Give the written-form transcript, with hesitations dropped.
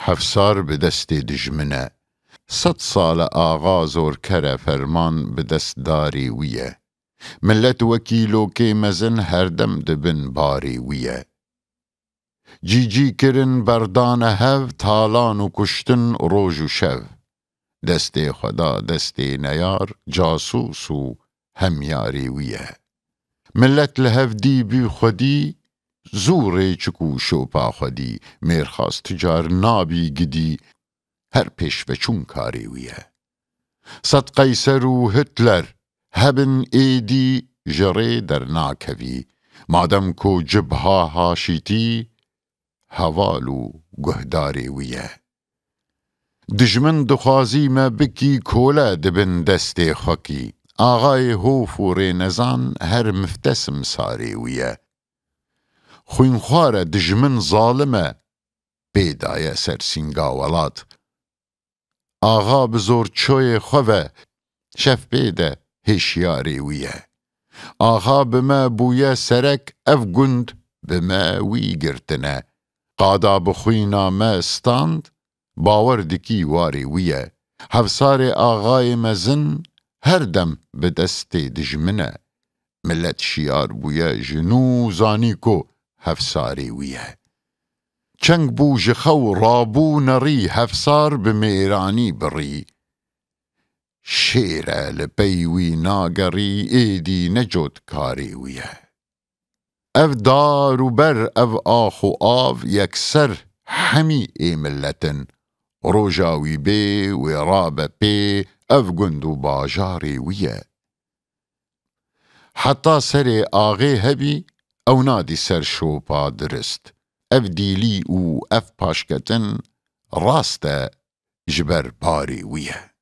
هفسار بدست دجمنه، 100 سال آغا زۆرکەرە فەرمان بدەستداری ویە. ملت وەکیلۆکێ مەزن هەردەم دبن باری ویە. جیجی کرن بەردانە هەڤ تاڵان و کوشتن ڕۆژ و شەڤ. دەستێ خەدا دەستێ نەیار جاسووس و هەمیاری ویە. ملت لە هەڤدی بی خودی زوڕێ چک و شۆپا خودی. مێرخاس تجار نابی گدی هەر پێشڤەچوون کاری ویە. 100 قەیسەر و هتلەر هەبن ئێدی ژەڕێ دەرناکەوی. مادەم کۆ جبها هاشیتی هەواڵ و گوهداری ویە. دژمن دخوازیمە بکی کۆلە دبن دەستێ خەکی. ئاغای هۆف و ڕێنەزان هەر مفتەسم ساری ویە. خوێنخوارە دژمن زاڵمە بێدایە سەر سینگا وەڵات. ئاغا bi زۆرچۆیê xwe ve şev pêde hêşyarê wî ye. ئاغا bi me bûye serek ev gund bi me wî girtine. Qada bi xwîna me stand bawer dikî warê wî ye. Hevsarê ئاغayê mezin her dem bi destê dijmin e. Millet şiyar bûye ji nû zanî ku hevsarê wî ye. چنگ بو ji xew rabû nerî hevsar bi mêranî birî. Şêr e li pey wî nagerî êdî ne cotkarê wî ye. Ev dar û ber ev ax û av yekser hemî ê milletin. Roja wî bê wê rabe pê ev gund û bajarê wî ye. Heta serê axê hebî ew nadî ser şopa dirist. Ev dîlî û ev paşketin rast e ji ber barê wî ye.